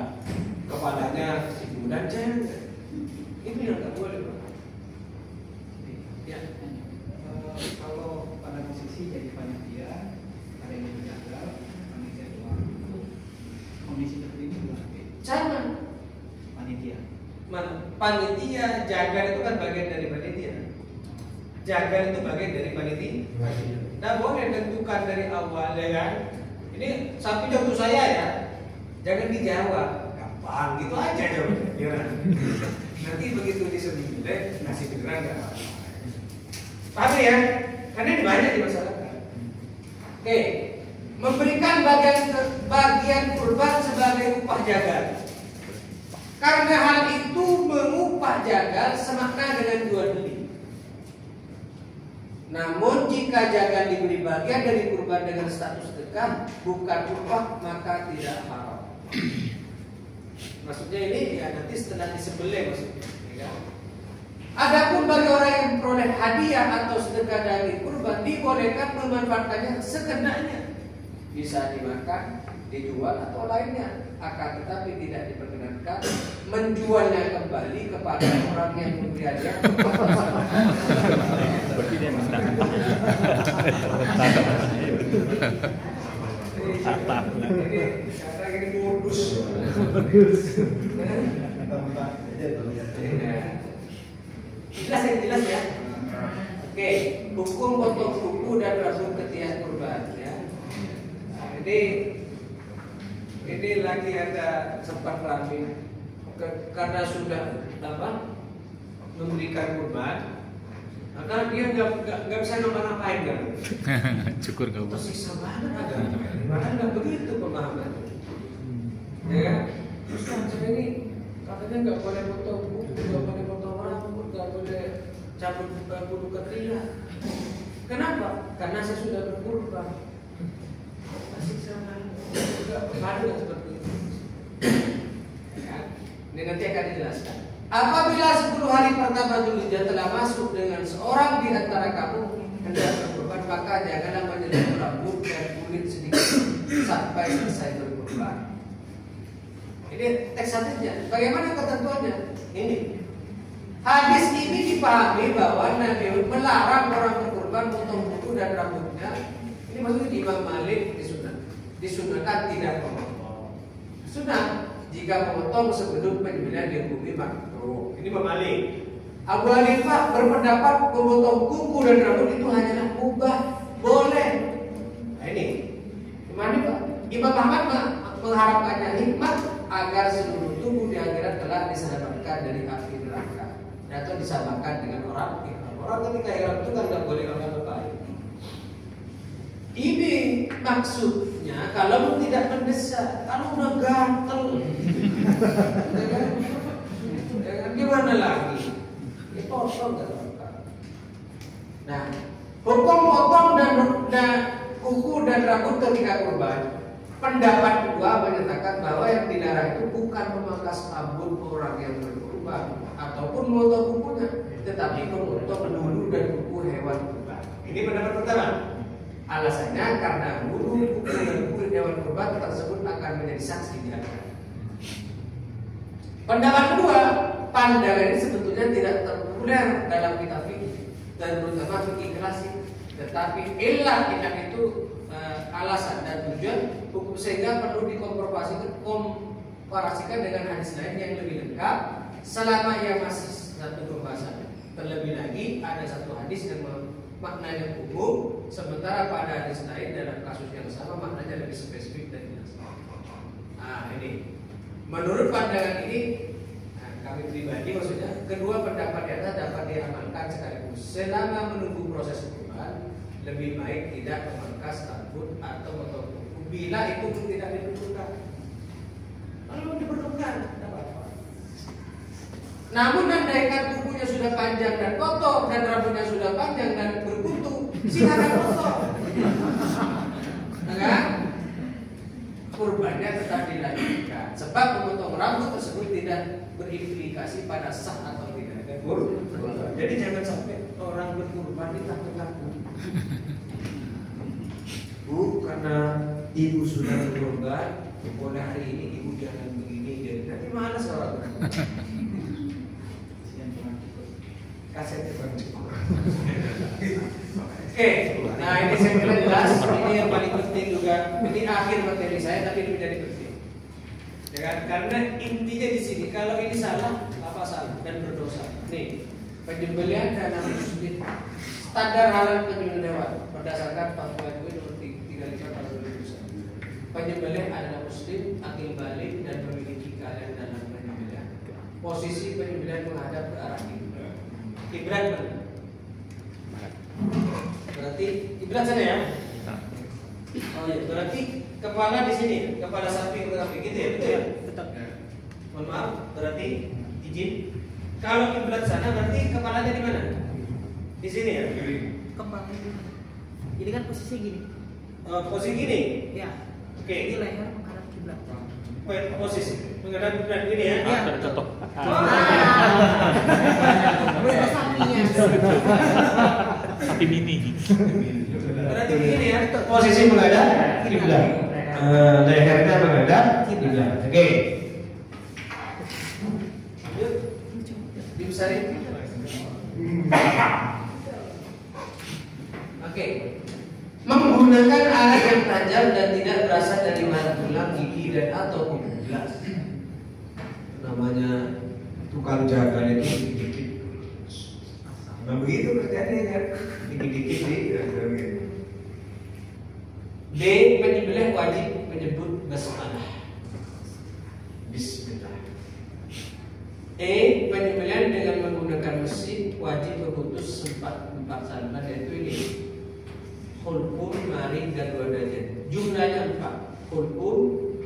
kepalanya si bulan jangan. Ini yang tak boleh, Pak. Ya. Kalau pada posisi jadi panitia, ada yang menjaga, panitia doang. Kondisi seperti ini gimana? Sama. Panitia. Panitia jaga itu kan bagian dari panitia. Jaga itu bagian dari panitia. Nah boleh tentukan dari awal ya kan. Ini sapi jatuh saya ya. Jangan dijawab. Gampang gitu aja jawabnya. Nanti begitu disembelih nasi beneran nggak apa-apa. Paham ya? Karena ini banyak di masyarakat. Oke, memberikan bagian kurban sebagai upah jagal. Karena hal itu mengupah jagal semakna dengan jual beli. Namun jika jagal diberi bagian dari kurban dengan status sedekah bukan upah, maka tidak haram. Maksudnya ini ya nanti setelah disembelih maksudnya. Ya. Adapun bagi orang yang memperoleh hadiah atau sedekah dari kurban dibolehkan memanfaatkannya sekenanya, bisa dimakan, dijual atau lainnya. Akan tetapi tidak diperkenankan menjualnya kembali kepada orang yang memberi hadiah. Berarti dia menang. Ini modus. Jelas ya. Oke, hukum potong kuku dan rambut ketiak kurban ya. Ini lagi ada sempat ramai karena sudah memberikan kurban, maka dia nggak bisa ngapa-ngapain kan? Syukur kau. Tersisa banget agama. Bahkan nggak begitu pemahaman. Ya, terus macam ini katanya nggak boleh potong kuku, nggak boleh potong rambut, nggak boleh cabut bulu ketiak. Kenapa? Karena saya sudah berkurban. Masih sama. Ada seperti itu. Ya, ini nanti akan dijelaskan. Apabila 10 hari pertama Dzulhijjah telah masuk dengan seorang di antara kamu hendak berkurban, maka janganlah menyentuh rambut dan kulit sedikit sampai selesai berkurban. Ini teks hadisnya. Bagaimana ketentuannya? Ini hadis ini dipahami bahwa Nabi melarang orang berkurban potong kuku dan rambutnya. Ini maksudnya Imam Malik disunahkan tidak memotong. Sunnah jika memotong sebelum penyembelihan dihukumi makruh. Ini Imam Malik. Abu Hanifah berpendapat memotong kuku dan rambut itu hanyalah mubah, boleh. Nah ini Imam Ahmad mengharapkannya hikmah agar seluruh tubuh di akhirat telah diselamatkan dari api neraka atau disamakan dengan orang Islam. Orang ketika ihram itu kan nggak boleh ngapain. Ini maksudnya kalau tidak mendesak, kalau udah gatel, gimana lagi? Potong nggak apa-apa. Nah, hukum potong dan kuku dan rambut ketika kurban. Pendapat kedua menyatakan bahwa yang dilarang itu bukan memangkas rambut orang yang berkurban ataupun memotong kukunya, tetapi memotong bulu dan kuku hewan kurban. Ini pendapat pertama. Alasannya karena bulu, kuku dan kuku hewan kurban tersebut akan menjadi saksi di hadapan. Pendapat kedua, pandangan ini sebetulnya tidak terpopuler dalam kitab fikih dan terutama fikih klasik, tetapi ilah itu alasan dan tujuan hukum sehingga perlu dikomparasikan dengan hadis lain yang lebih lengkap selama ia masih satu pembahasan. Terlebih lagi ada satu hadis yang maknanya umum, sementara pada hadis lain dalam kasus yang sama maknanya lebih spesifik dan jelas. Nah ini, menurut pandangan ini, kami pribadi maksudnya, kedua pendapat di atas dapat diamalkan sekaligus selama menunggu proses kurban. Lebih baik tidak memangkas rambut atau memotong kuku bila itu pun tidak diperlukan. Kalau diperlukan, tidak apa-apa. Namun andaikan kukunya sudah panjang dan kotor dan rambutnya sudah panjang dan berkutu, silakan potong. Kan? Kurbannya tetap dilanjutkan. Sebab memotong rambut tersebut tidak berimplikasi pada sah atau tidak kurban. Jadi jangan sampai orang berkurban ditakut-takut. Bu, karena ibu sudah berkorban, mulai hari ini ibu jangan begini, jadi nanti malas orang. Kaset Bang Cukur. Oke, nah ini saya kira jelas. Ini yang paling penting juga. Ini akhir materi saya, tapi ini menjadi penting. Ya kan? Karena intinya di sini, kalau ini salah, apa salah dan berdosa. Nih, penyembelihan dana muslim. Standar halal penyembelihan hewan berdasarkan fatwa MUI nomor 35 tahun 2021. Penyembelihan adalah muslim, akil balik dan memiliki keahlian dalam penyembelihan. Posisi penyembelihan menghadap ke arah kiblat mana? Berarti kiblat sana ya? Oh ya, berarti kepala di sini, kepala sapi gitu ya, betul ya? Tetap. Mohon maaf, berarti izin. Kalau kiblat sana berarti kepalanya di mana? Di sini ya? Kepala ini. Jadi kan posisi gini. Posisi gini? Ya. Oke. Jadi leher menghadap kiblat. Posisi menghadap kiblat gini ya? Ya. Ada contoh. Berapa sapinya? Sapi mini. Berarti begini ya? Posisi menghadap kiblat. Lehernya menghadap kiblat. Oke. Yuk. Dibesarin. Oke. Menggunakan alat yang tajam dan tidak berasal dari mata tulang, gigi dan atau kuku gelas. Namanya tukang jaga itu dikit-dikit. Nah begitu kerjanya kan, dikit-dikit sih. B. Penyembelih wajib menyebut basmalah. Bismillah. E. Penyembelihan dengan menggunakan mesin wajib memutus empat saluran, yaitu ini hulqum, maring dan wadajan. Jumlahnya 4. Hulqum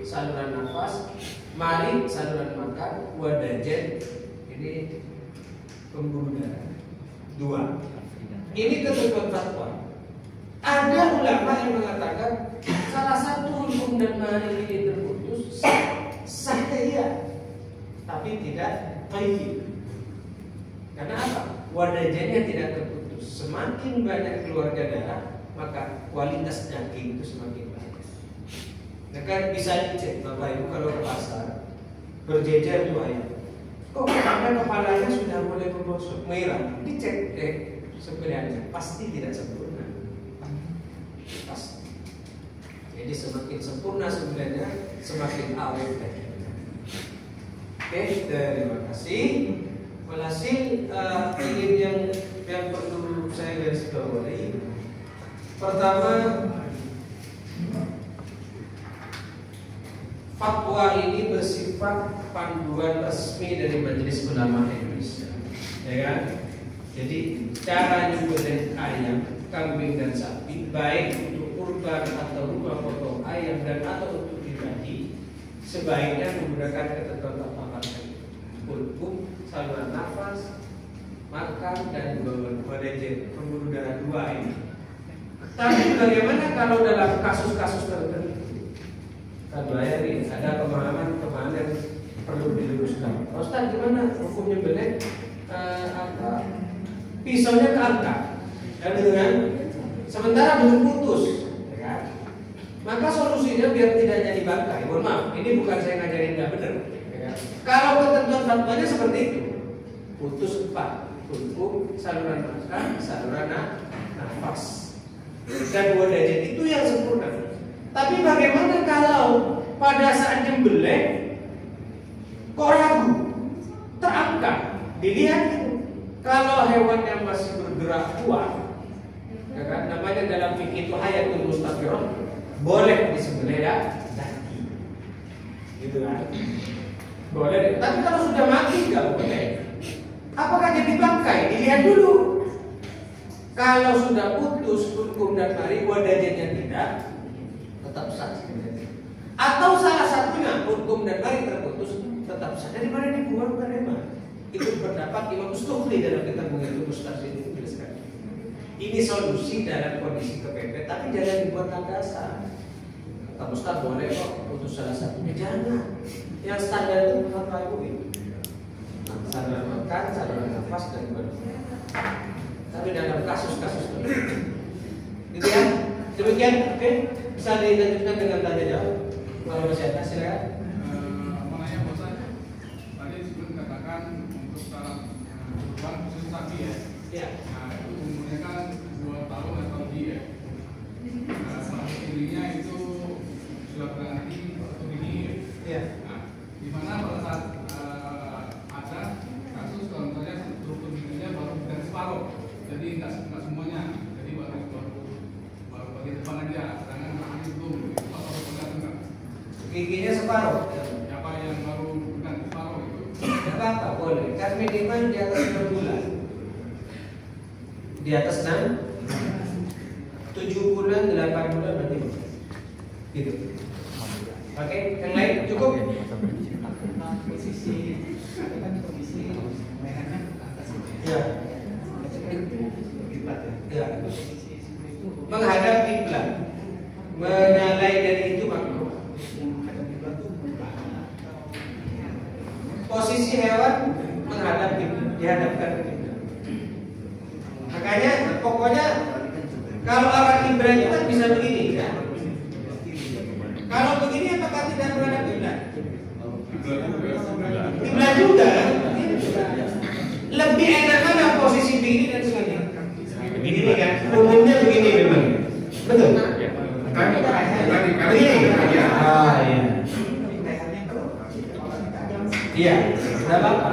saluran nafas, maring saluran makan, wadajan ini pembuluh darah. 2. Ini ketentuan fatwa. Ada ulama yang mengatakan salah satu hulqum dan maring ini terputus sah iya, tapi tidak qayyid. Karena apa? Wadajannya tidak terputus. Semakin banyak keluarga darah, maka kualitas daging itu semakin baik. Nah kan bisa dicek Bapak Ibu kalau ke pasar berjejer tuh ayam. Kok karena kepalanya sudah mulai membusuk merah, dicek sembelihannya pasti tidak sempurna. Pasti. Jadi semakin sempurna sembelihannya, semakin awet dagingnya. Oke, terima kasih. Walhasil ini yang perlu saya garis bawahi. Pertama, fatwa ini bersifat panduan resmi dari Majelis Ulama Indonesia, ya kan? Jadi cara nyembelih ayam, kambing dan sapi, baik untuk kurban atau rumah potong ayam dan atau untuk pribadi, sebaiknya menggunakan ketentuan papakan hulqum, saluran nafas, makan dan wadajan, pembuluh darah 2 ini. Tapi bagaimana kalau dalam kasus-kasus tertentu? Kan bayari, ada pemahaman yang perlu diluruskan. Ustaz, gimana hukum nyembelih pisaunya keangkat dan dengan sementara belum putus, ya kan? Maka solusinya biar tidak jadi bangkai. Mohon maaf, ini bukan saya ngajarin nggak benar. Ya kan? Kalau ketentuan fatwanya seperti itu, putus 4, hukum saluran makan, saluran nafas, dan 2 derajat itu yang sempurna. Tapi bagaimana kalau pada saat nyembelih kok ragu, terangkat, dilihat itu. Kalau hewan yang masih bergerak kuat, ya kan, namanya dalam fikih itu hayatul mustaqirah, boleh disembelih daging, gitu kan? Boleh. Tapi kalau sudah mati nggak boleh. Apakah jadi bangkai? Dilihat dulu. Kalau sudah putus hukum dan mari wadahnya tidak, tetap sah. Atau salah satunya hukum dan mari terputus, tetap sah. Daripada dibuang ke remah. Itu pendapat Imam Stukhli dalam kitab Mughniyatul Mustafid itu jelaskan. Ini solusi dalam kondisi kepepet, tapi jangan dibuat landasan. Kata Ustaz boleh kok putus salah satunya, jangan. Yang standar itu fatwa MUI. Saluran makan, saluran nafas dan sebagainya. Tapi dalam kasus-kasus tertentu, gitu ya. Demikian, oke? Bisa dilanjutkan dengan tanya jawab. Kalau masih ada, silakan. Menanya bosan, tadi sebelum katakan untuk syarat korban khusus saksi ya. Ya. Nah itu umurnya kan 2 tahun atau lebih ya. Salah dirinya itu sudah berhenti atau gigi. Ya. Nah, di mana pada saat ada kasus kalau misalnya struktur giginya baru dari separuh, jadi nggak semuanya, jadi baru bagian depan aja, sedangkan belakangnya belum. Atau enggak? Giginya separuh. Siapa yang baru bukan separuh itu? Tidak apa-apa, boleh. Kan minimal di atas 6 bulan. Di atas 6, 7 bulan, 8 bulan berarti boleh. Gitu. Oke, yang lain cukup? Posisi ada kan kondisi mainannya ke atas itu Ya. kiblat ya. Ya. Posisi seperti itu Menghadap kiblat. Menyalai dari itu makruh. menghadap kiblat itu berbahaya. Posisi hewan menghadap kiblat, dihadapkan ke kiblat. Makanya pokoknya kalau arah kiblat itu kan bisa begini ya. Kalau begini apakah tidak menghadap kiblat? Kiblat juga. Lebih enak mana posisi begini dan begini? Begini kan? Umumnya begini memang. Betul? Begini. Ah, iya. Iya, tidak apa-apa.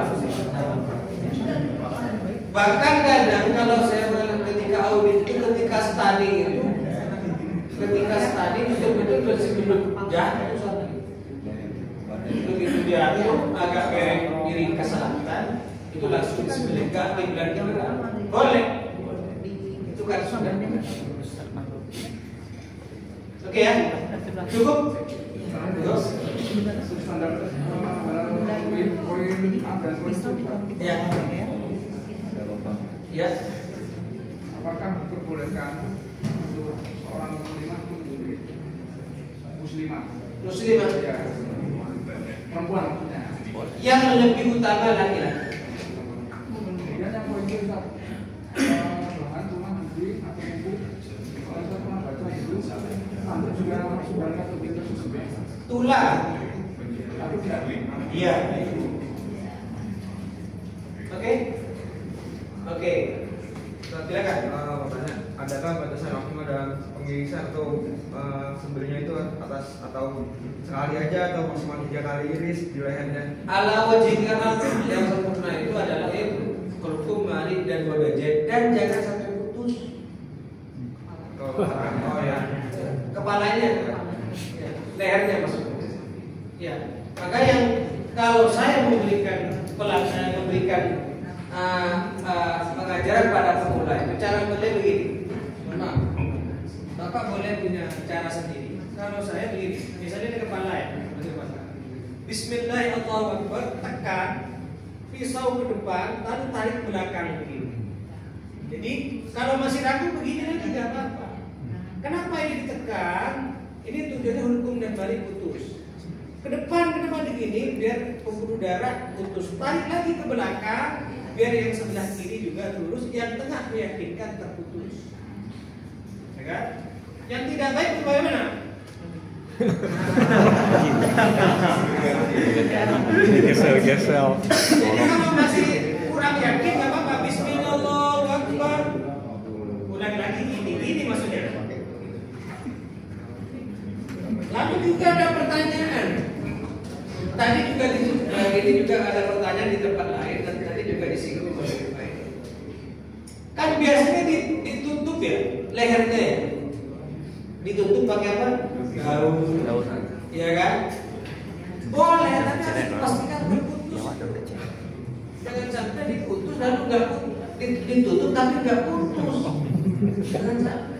Bahkan kadang kalau saya melihat ketika audit itu, ketika study itu, betul-betul sebelum jatuh begitu dia itu agak miring ke selatan, itu langsung disembelih kiblat boleh. Itu kan sudah. Oke ya, cukup. Terus. Standar poin A dan poin B. Ya. Ya. Apakah diperbolehkan untuk seorang muslimah Muslimah. ya, perempuan maksudnya, Yang lebih utama laki-laki. kemudian yang poin B bahan rumah negeri atau buku, kalau saya pernah baca itu Anda juga masuk berangkat ke pintu tersebut Tulang. atau tidak? Iya. Oke. Oke. Silakan. Adakah batasan maksimal dalam pengirisan atau sembelihnya itu atas atau sekali aja atau maksimal 3 kali iris di lehernya? Ala wajibnya yang sempurna itu adalah kulkum, mari dan wadajet, dan jangan sampai putus. Oh ya. Kepalanya, lehernya maksudnya. Ya. Maka yang kalau saya memberikan pengajaran pada pemula itu cara boleh begini. Maaf, Bapak boleh punya cara sendiri. Kalau saya begini, misalnya di kepala ya, Bismillahirrahmanirrahim, tekan pisau ke depan, lalu tarik belakang begini. Jadi kalau masih ragu begini lagi nggak apa-apa. Kenapa ini ditekan? Ini tujuannya hukum dan balik putus. Ke depan begini biar pembuluh darah putus. Tarik lagi ke belakang biar yang sebelah kiri juga lurus, yang tengah meyakinkan terputus. Ya kan? Yang tidak baik itu bagaimana? Gesel-gesel. Jadi kalau masih kurang yakin nggak apa-apa. Bismillahirrahmanirrahim. Ulangi lagi gini maksudnya. Lalu juga ada pertanyaan. Tadi juga ini juga ada pertanyaan di tempat lain dan tadi juga disinggung oleh Pak. Kan biasanya ditutup ya lehernya ya. Ditutup pakai apa? Gaun. Iya kan? Boleh, tapi harus dipastikan terputus. Jangan sampai diputus lalu nggak ditutup tapi nggak putus. Jangan sampai.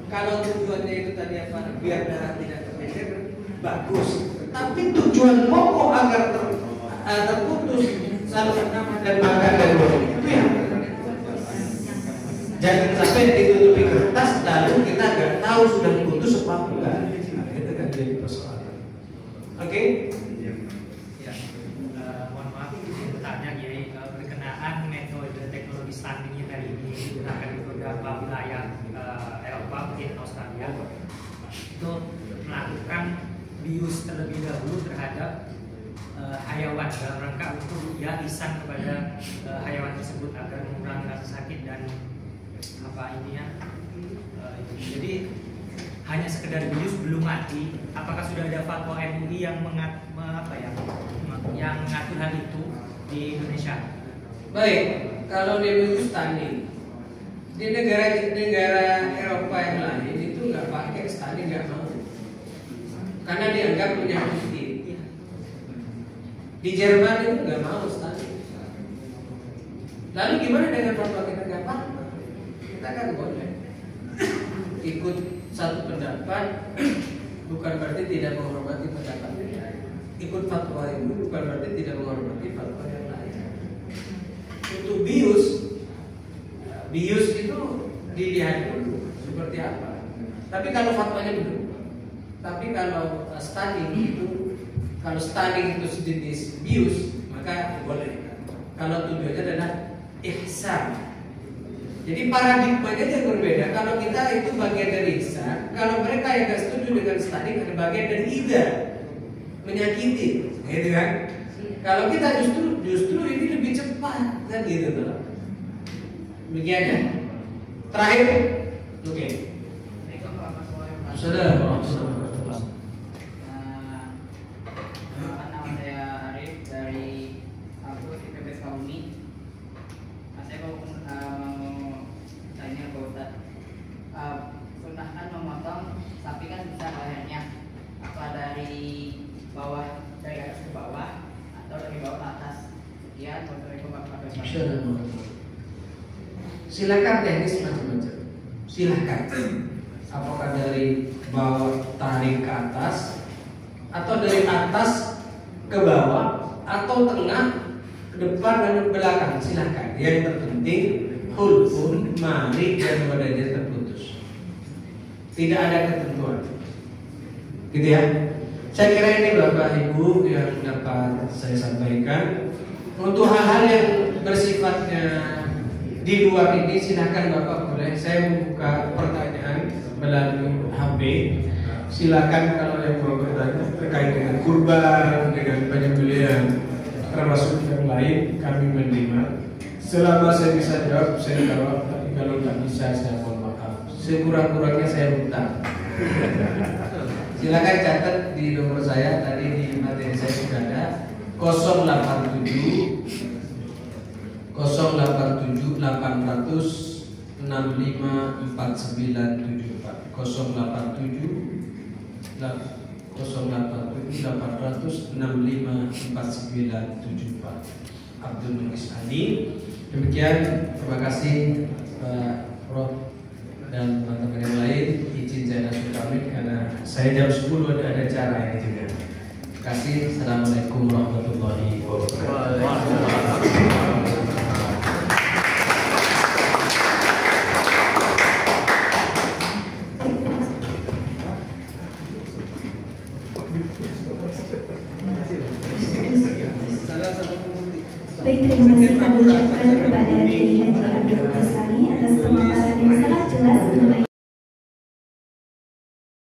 Kalau tujuannya itu tadi apa? Biar darah tidak tergeser, bagus. Tapi tujuan pokok agar terputus saluran nafas dan makan dan minum itu ya. Jangan sampai ditutupi kertas lalu kita nggak tahu sudah putus apa enggak. Itu kan jadi persoalan. Oke? Ya, mohon maaf ini bertanya Kiai, berkenaan metode teknologi stunting yang hari ini digunakan di beberapa wilayah Eropa, mungkin Australia, itu melakukan bius terlebih dahulu terhadap hayawan dalam rangka untuk ya ihsan kepada hayawan tersebut agar mengurangi rasa sakit dan apa intinya jadi hanya sekedar bius belum mati. Apakah sudah ada fatwa MUI yang yang mengatur hal itu di Indonesia? Baik, kalau di bius stunting di negara Eropa yang lain itu nggak pakai stunting, nggak mau karena dianggap menyakiti. Di Jerman itu nggak mau stunting. Lalu gimana dengan fatwa kita? Nggak apa-apa, kita kan boleh ikut satu pendapat, bukan berarti tidak menghormati pendapat yang lain. Ikut fatwa itu bukan berarti tidak menghormati fatwa yang lain. Untuk bius itu dilihat dulu seperti apa. Tapi kalau fatwanya belum. Tapi kalau stunting itu sejenis bius maka boleh. Kalau tujuannya adalah ihsan. Jadi paradigmanya yang berbeda. Kalau kita itu bagian dari ihsan, kalau mereka yang tidak setuju dengan stunting ada bagian dari ida, menyakiti, gitu kan? Kalau kita justru ini lebih cepat, kan gitu tuh. Demikian ya. Terakhir, oke. Sudah. Nama saya Arif dari kampus IPB Kauni. Saya mau tanya ke Ustaz. Sunahkan memotong sapi kan bisa lehernya. Apa dari bawah, dari atas ke bawah atau dari bawah ke atas? Sekian. Wassalamualaikum warahmatullahi wabarakatuh. Silakan teknis macam-macam. Silakan. Apakah dari bawah tarik ke atas, atau dari atas ke bawah, atau tengah ke depan dan ke belakang, silakan. Yang terpenting hulfun, mari dan wadahnya terputus. Tidak ada ketentuan. Gitu ya. Saya kira ini Bapak Ibu yang dapat saya sampaikan. Untuk hal-hal yang bersifatnya di luar ini silakan Bapak boleh. Saya membuka pertanyaan melalui HP. Silakan kalau yang mau bertanya terkait dengan kurban, dengan penyembelihan termasuk yang lain, kami menerima. Selama saya bisa jawab, saya jawab. Tapi kalau nggak bisa, saya mohon maaf. Sekurang-kurangnya saya hutang. Silakan catat di nomor saya tadi di materi saya sudah ada 087 800 654974 087 800 654974 Abdul Muiz Ali. Demikian, terima kasih Pak Prof dan teman-teman yang lain. Izin saya langsung pamit karena saya jam 10 ada acara ini juga. Terima kasih. Assalamualaikum warahmatullahi wabarakatuh. Baik, terima kasih kami ucapkan kepada Kiai Haji Abdul Qasari atas pemaparan